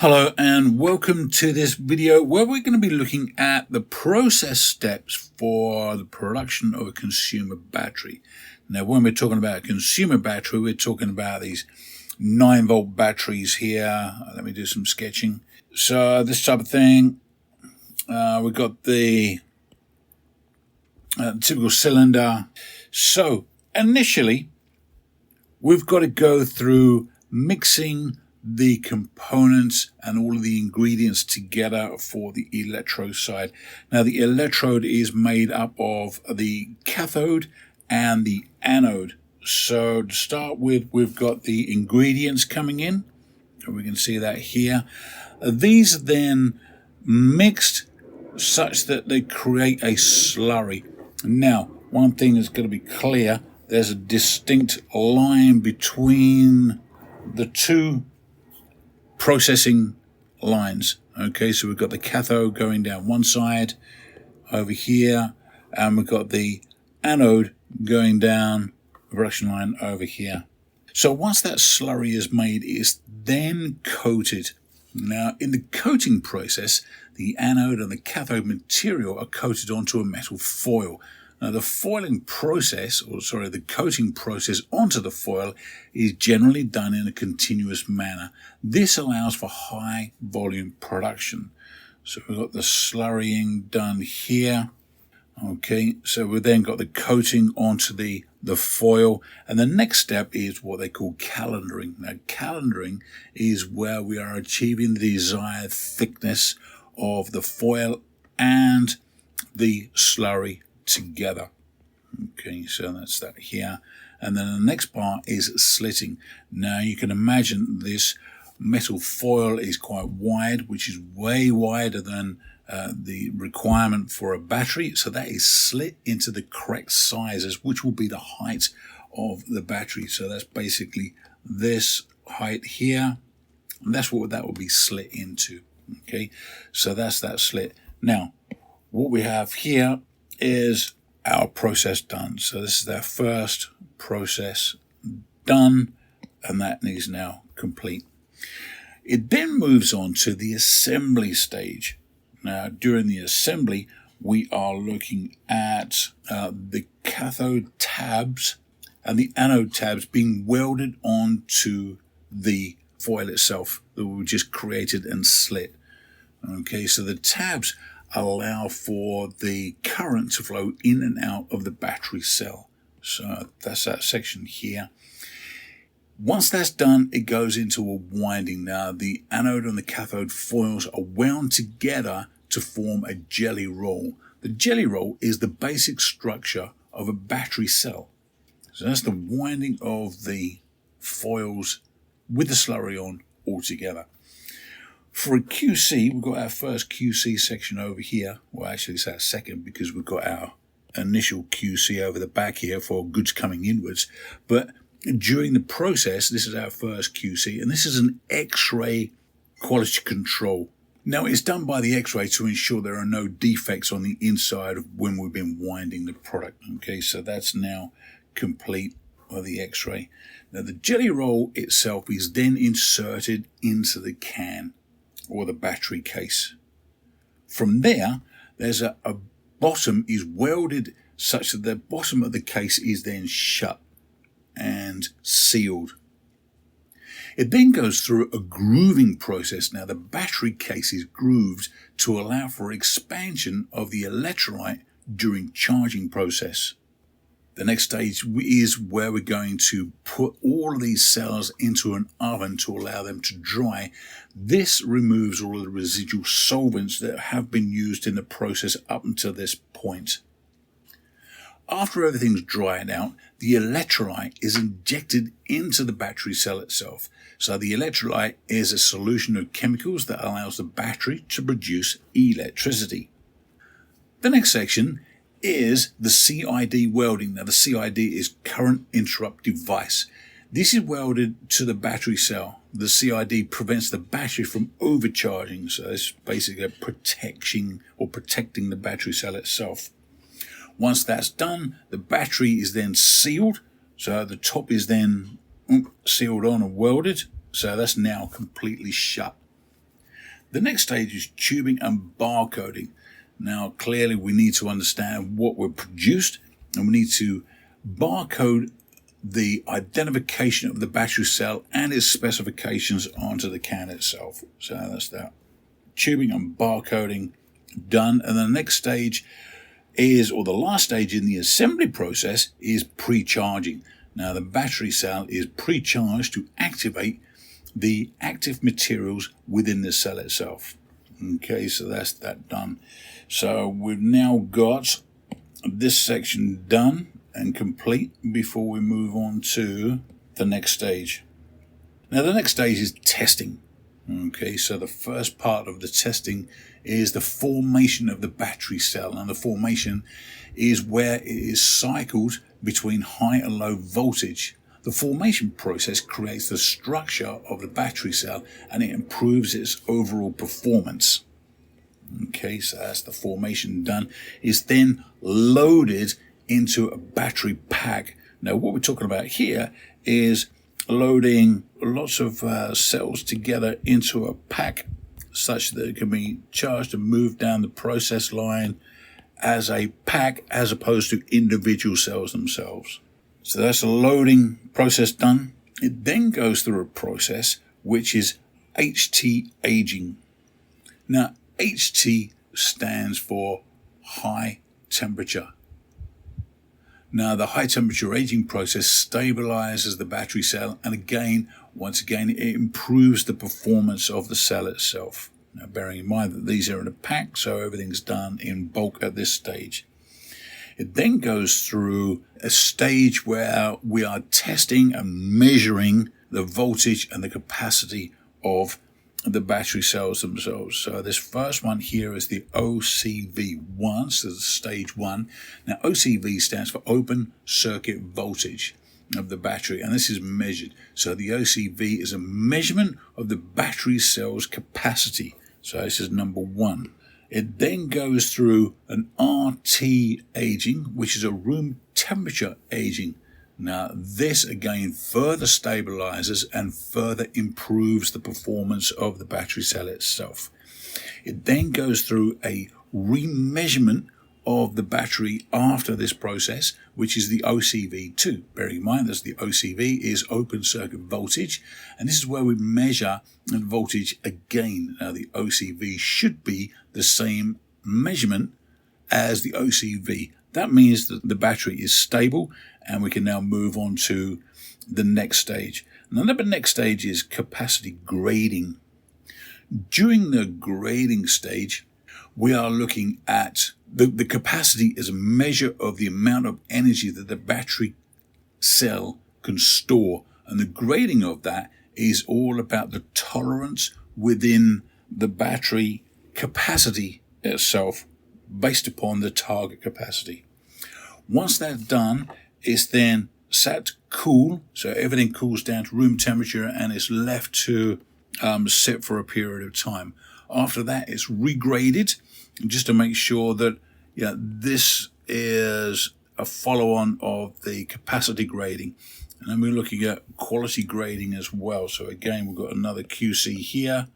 Hello and welcome to this video where we're going to be looking at the process steps for the production of a consumer battery. Now when we're talking about a consumer battery, we're talking about these 9-volt batteries here. Let me do some sketching. So this type of thing, we've got the typical cylinder. So initially we've got to go through mixing the components and all of the ingredients together for the electrode side. Now the electrode is made up of the cathode and the anode. So to start with, we've got the ingredients coming in. We can see that here. These are then mixed such that they create a slurry. Now, one thing that's going to be clear, there's a distinct line between the two processing lines. Okay, so we've got the cathode going down one side over here, and we've got the anode going down the production line over here. So once that slurry is made, it's then coated. Now in the coating process, the anode and the cathode material are coated onto a metal foil. Now the foiling process, the coating process onto the foil is generally done in a continuous manner. This allows for high volume production. So we've got the slurrying done here. Okay, so we've then got the coating onto the foil, and the next step is what they call calendaring. Now calendaring is where we are achieving the desired thickness of the foil and the slurry together. Okay, so that's that here. And then the next part is slitting. Now you can imagine this metal foil is quite wide, which is way wider than the requirement for a battery. So that is slit into the correct sizes, which will be the height of the battery. So that's basically this height here. And that's what that will be slit into. Okay, so that's that slit. Now, what we have here is our process done. So this is our first process done, and that is now complete. It then moves on to the assembly stage. Now during the assembly, we are looking at the cathode tabs and the anode tabs being welded onto the foil itself that we just created and slit. Okay, so the tabs allow for the current to flow in and out of the battery cell. So that's that section here. Once that's done, it goes into a winding. Now the anode and the cathode foils are wound together to form a jelly roll. The jelly roll is the basic structure of a battery cell. So that's the winding of the foils with the slurry on all together. For a QC, we've got our first QC section over here. Well, actually it's our second, because we've got our initial QC over the back here for goods coming inwards. But during the process, this is our first QC, and this is an X-ray quality control. Now it's done by the X-ray to ensure there are no defects on the inside of when we've been winding the product. Okay, so that's now complete by the X-ray. Now the jelly roll itself is then inserted into the can or the battery case. From there, there's a bottom is welded such that the bottom of the case is then shut and sealed. It then goes through a grooving process. Now the battery case is grooved to allow for expansion of the electrolyte during charging process. The next stage is where we're going to put all of these cells into an oven to allow them to dry. This removes all of the residual solvents that have been used in the process up until this point. After everything's dried out, the electrolyte is injected into the battery cell itself. So the electrolyte is a solution of chemicals that allows the battery to produce electricity. The next section is the CID welding. Now the CID is current interrupt device. This is welded to the battery cell. The CID prevents the battery from overcharging, so it's basically a protecting the battery cell itself. Once that's done, the battery is then sealed, so the top is then sealed on and welded, so that's now completely shut. The next stage is tubing and barcoding. Now, clearly we need to understand what we're produced, and we need to barcode the identification of the battery cell and its specifications onto the can itself. So that's that. Tubing and barcoding done. And the next stage is, or the last stage in the assembly process, is pre-charging. Now the battery cell is pre-charged to activate the active materials within the cell itself. Okay, so that's that done. So we've now got this section done and complete before we move on to the next stage. Now the next stage is testing. Okay, so the first part of the testing is the formation of the battery cell, and the formation is where it is cycled between high and low voltage. The formation process creates the structure of the battery cell and it improves its overall performance. Okay, so that's the formation done. It's then loaded into a battery pack. Now what we're talking about here is loading lots of cells together into a pack such that it can be charged and moved down the process line as a pack as opposed to individual cells themselves. So that's the loading process done. It then goes through a process which is HT aging. Now HT stands for high temperature. Now the high temperature aging process stabilizes the battery cell, and once again it improves the performance of the cell itself. Now bearing in mind that these are in a pack, so everything's done in bulk at this stage. It then goes through a stage where we are testing and measuring the voltage and the capacity of the battery cells themselves. So this first one here is the OCV1, so this is stage 1. Now OCV stands for open circuit voltage of the battery, and this is measured. So the OCV is a measurement of the battery cell's capacity. So this is number 1. It then goes through an RT aging, which is a room temperature aging. Now this again further stabilizes and further improves the performance of the battery cell itself. It then goes through a remeasurement of the battery after this process, which is the OCV2. Bearing in mind that the OCV is open circuit voltage, and this is where we measure the voltage again. Now the OCV should be the same measurement as the OCV. That means that the battery is stable, and we can now move on to the next stage. Now the next stage is capacity grading. During the grading stage, we are looking at the capacity is a measure of the amount of energy that the battery cell can store. And the grading of that is all about the tolerance within the battery capacity itself based upon the target capacity. Once that's done, it's then set to cool, so everything cools down to room temperature and it's left to sit for a period of time. After that, it's regraded just to make sure that this is a follow-on of the capacity grading. And then we're looking at quality grading as well. So again, we've got another QC here,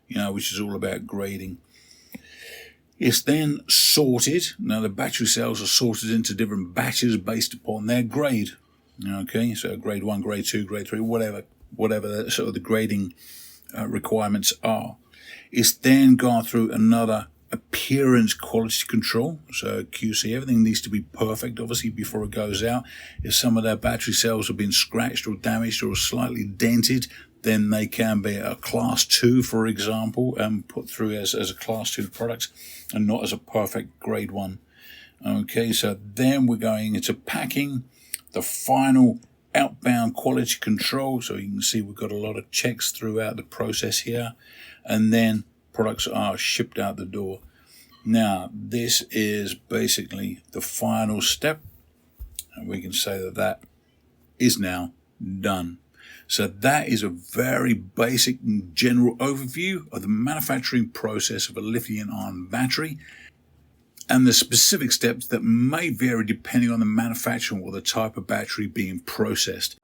which is all about grading. It's then sorted. Now the battery cells are sorted into different batches based upon their grade. Okay, so grade 1, grade 2, grade 3, whatever sort of the grading requirements are. It's then gone through another appearance quality control, so QC. Everything needs to be perfect, obviously, before it goes out. If some of their battery cells have been scratched or damaged or slightly dented, then they can be a class 2, for example, and put through as a class 2 product and not as a perfect grade 1. Okay, so then we're going into packing, the final outbound quality control. So you can see we've got a lot of checks throughout the process here, and then products are shipped out the door. Now this is basically the final step, and we can say that that is now done. So that is a very basic and general overview of the manufacturing process of a lithium-ion battery and the specific steps that may vary depending on the manufacturing or the type of battery being processed.